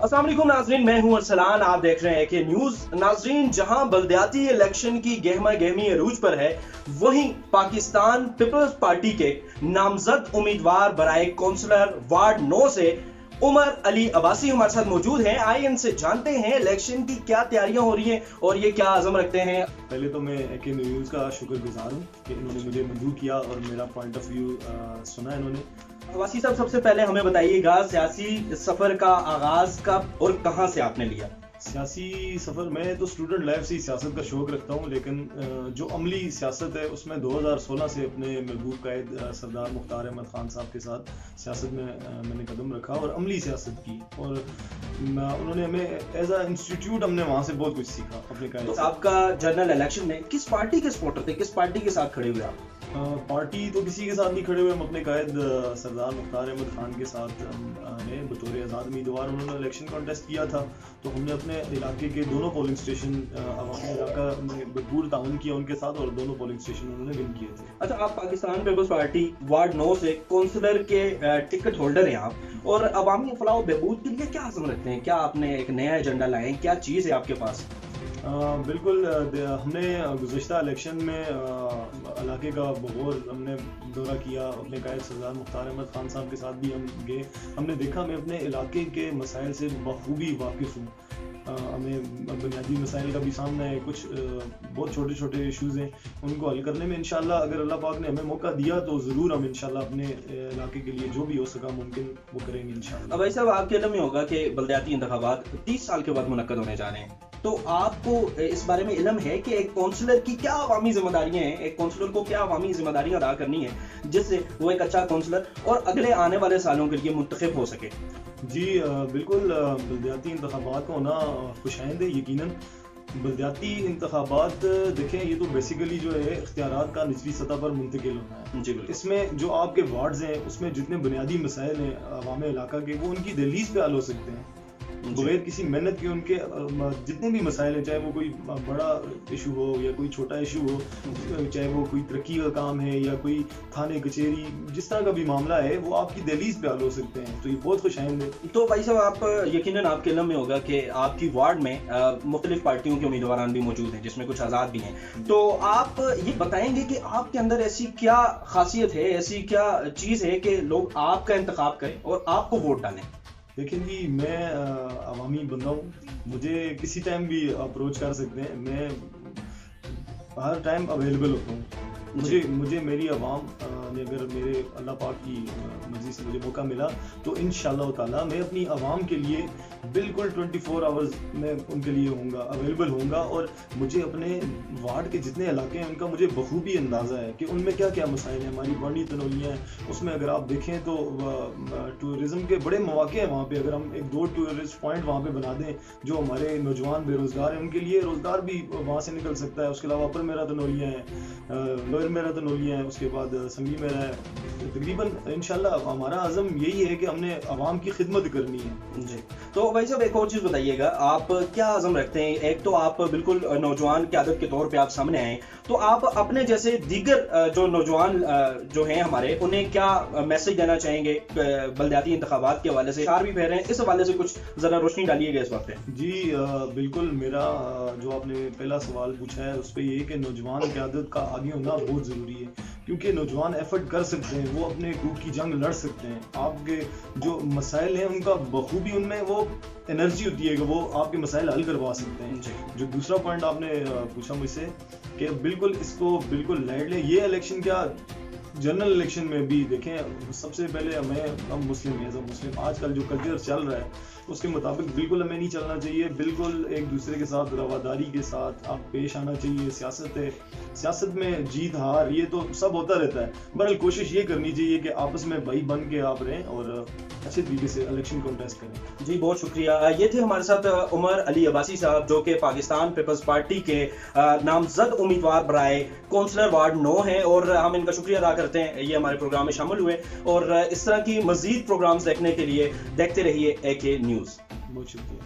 अस्सलाम वालेकुम नाज़रीन, मैं हूं अरसलान। आप देख रहे हैं कि न्यूज़। नाज़रीन, जहां बल्दियाती इलेक्शन की गहमा गहमी अरूज पर है, वहीं पाकिस्तान पीपल्स पार्टी के नामजद उम्मीदवार बराए कौंसलर वार्ड 9 से उमर अली अब्बासी हमारे साथ मौजूद हैं। आइए इनसे जानते हैं इलेक्शन की क्या तैयारियां हो रही हैं और ये क्या आज़म रखते हैं। पहले तो मैं एके न्यूज़ का शुक्रगुजार हूँ कि इन्होंने मुझे मंजूर किया और मेरा पॉइंट ऑफ व्यू सुना इन्होंने। अब्बासी साहब, सबसे पहले हमें बताइएगा सियासी सफर का आगाज कब और कहां से आपने लिया? सियासी सफ़र, मैं तो स्टूडेंट लाइफ से ही सियासत का शौक़ रखता हूँ, लेकिन जो अमली सियासत है उसमें 2016 से अपने महबूब कायद सरदार मुख्तार अहमद ख़ान साहब के साथ सियासत में मैंने कदम रखा और अमली सियासत की, और उन्होंने हमें एज अ इंस्टीट्यूट हमने वहाँ से बहुत कुछ सीखा अपने कायद। तो आपका जनरल इलेक्शन में किस पार्टी के सपोर्टर थे, किस पार्टी के साथ खड़े हुए आप? पार्टी तो किसी के साथ नहीं खड़े हुए, हम अपने कायद सरदार मुख्तार अहमद ख़ान के साथ हैं बतौर आज़ाद उम्मीदवार। उन्होंने इलेक्शन कॉन्टेस्ट किया था तो हमने अपने इलाके के दोनों पोलिंग स्टेशन अवामी इलाका में भरपूर ताउन किया उनके साथ, और दोनों पोलिंग स्टेशन उन्होंने विन किए थे। अच्छा, आप पाकिस्तान पीपल्स पार्टी वार्ड 9 से कौंसलर के टिकट होल्डर हैं आप, और अवामी फलाह व बहबूद के लिए क्या आज़म रखते हैं? क्या आपने एक नया एजेंडा लाए हैं? क्या चीज़ है आपके पास? बिल्कुल, हमने गुज़श्ता इलेक्शन में इलाके का बगौर हमने दौरा किया, अपने कायद सरदार मुख्तार अहमद ख़ान साहब के साथ भी हम गए। हमने देखा, मैं अपने इलाके के मसाइल से बखूबी वाकिफ़ हूँ। हमें बुनियादी मसाइल का भी सामना है, कुछ बहुत छोटे छोटे इश्यूज़ हैं, उनको हल करने में इंशाल्लाह अगर अल्लाह पाक ने हमें मौका दिया तो ज़रूर हम इंशाल्लाह अपने इलाके के लिए जो भी हो सका मुमकिन वो करेंगे इंशाल्लाह। अब भाई साहब, आपके इल्म में होगा कि बल्दियाती इंतखाबात 30 साल के बाद मुनक्कद होने जा रहे हैं, तो आपको इस बारे में इल्म है कि एक काउंसलर की क्या अवामी जिम्मेदारियां हैं, एक काउंसलर को क्या अवामी जिम्मेदारियां अदा करनी है जिससे वो एक अच्छा काउंसलर और अगले आने वाले सालों के लिए मुंतखब हो सके? जी बिल्कुल, बल्दियाती इंतखाबात का होना खुशाइंद है। यकीनन बल्दियाती इंतखाबात देखें, ये तो बेसिकली जो है इख्तियारात का निचली सतह पर मुंतकिल होना है। जी बिल्कुल। इसमें जो आपके वार्ड्स हैं उसमें जितने बुनियादी मसाइल हैं अवाम इलाका के, वो उनकी दहलीज पे हल हो सकते हैं बगैर किसी मेहनत के। उनके जितने भी मसाइल हैं, चाहे वो कोई बड़ा इशू हो या कोई छोटा इशू हो, चाहे वो कोई तरक्की का काम है या कोई थाने कचहरी, जिस तरह का भी मामला है वो आपकी दहलीज पे हल हो सकते हैं, तो ये बहुत खुशाइंद है। तो भाई साहब, आप यकीनन आपके इल्म में होगा कि आपकी वार्ड में मुख्तलिफ पार्टियों के उम्मीदवार भी मौजूद हैं जिसमें कुछ आज़ाद भी हैं, तो आप ये बताएंगे कि आपके अंदर ऐसी क्या खासियत है, ऐसी क्या चीज़ है कि लोग आपका इंतखाब करें और आपको वोट डालें? लेकिन जी, मैं अवामी बंदा हूँ, मुझे किसी टाइम भी अप्रोच कर सकते हैं, मैं हर टाइम अवेलेबल होता हूँ। मुझे मेरी आवाम ने अगर मेरे अल्लाह पाक की मर्जी से मुझे मौका मिला तो इंशाअल्लाह ताला मैं अपनी आवाम के लिए बिल्कुल 24 आवर्स में उनके लिए होऊंगा, अवेलेबल होऊंगा। और मुझे अपने वार्ड के जितने इलाके हैं उनका मुझे बखूबी अंदाज़ा है कि उनमें क्या क्या मसाइल हैं। हमारी बड़ी तनोलियाँ हैं, उसमें अगर आप देखें तो टूरिज़म के बड़े मौके हैं वहाँ पे। अगर हम एक दो टूरिस्ट पॉइंट वहाँ पे बना दें, जो हमारे नौजवान बेरोज़गार हैं उनके लिए रोज़गार भी वहाँ से निकल सकता है। उसके अलावा अपर मेरा तनोलियाँ हैं, लोअर मेरा तनोलियाँ हैं, उसके बाद संगी मेरा है। तकरीबन इंशाल्लाह हमारा अज़म यही है कि हमने आवाम की खिदमत करनी है। जी, तो भाई साहब एक और चीज़ बताइएगा, आप क्या आज़म रखते हैं? एक तो आप बिल्कुल नौजवान क़यादत के तौर पे आप सामने आए, तो आप अपने जैसे दीगर जो नौजवान जो हैं हमारे, उन्हें क्या मैसेज देना चाहेंगे बल्दियाती इंतखाबात के हवाले से? चार भी फेर हैं, इस हवाले से कुछ ज़रा रोशनी डालिएगा इस वक्त पे। जी बिल्कुल, मेरा जो आपने पहला सवाल पूछा है उस पर ये कि नौजवान क़यादत का आगे होना बहुत ज़रूरी है, क्योंकि नौजवान एफर्ट कर सकते हैं, वो अपने ग्रुप की जंग लड़ सकते हैं। आपके जो मसाइल हैं उनका बखूबी उनमें वो एनर्जी होती है कि वो आपके मसाइल हल करवा सकते हैं। जो दूसरा पॉइंट आपने पूछा मुझसे कि बिल्कुल इसको बिल्कुल लाइट लें। ये इलेक्शन क्या, जनरल इलेक्शन में भी देखें, सबसे पहले हम मुस्लिम हैं, मुस्लिम आजकल जो कल्चर चल रहा है उसके मुताबिक बिल्कुल हमें नहीं चलना चाहिए। बिल्कुल एक दूसरे के साथ रवादारी के साथ आप पेश आना चाहिए। सियासत है, सियासत में जीत हार ये तो सब होता रहता है, बहरहाल कोशिश ये करनी चाहिए कि आपस में भाई बन के आप रहें और अच्छे तरीके से इलेक्शन कॉन्टेस्ट करें। जी बहुत शुक्रिया। ये थे हमारे साथ उमर अली अब्बासी साहब, जो कि पाकिस्तान पीपल्स पार्टी के नामजद उम्मीदवार बराए कौंसलर वार्ड 9 हैं, और हम इनका शुक्रिया अदा करते हैं ये हमारे प्रोग्राम में शामिल हुए। और इस तरह की मजीद प्रोग्राम्स देखने के लिए देखते रहिए एके न्यूज़। बहुत शुक्रिया।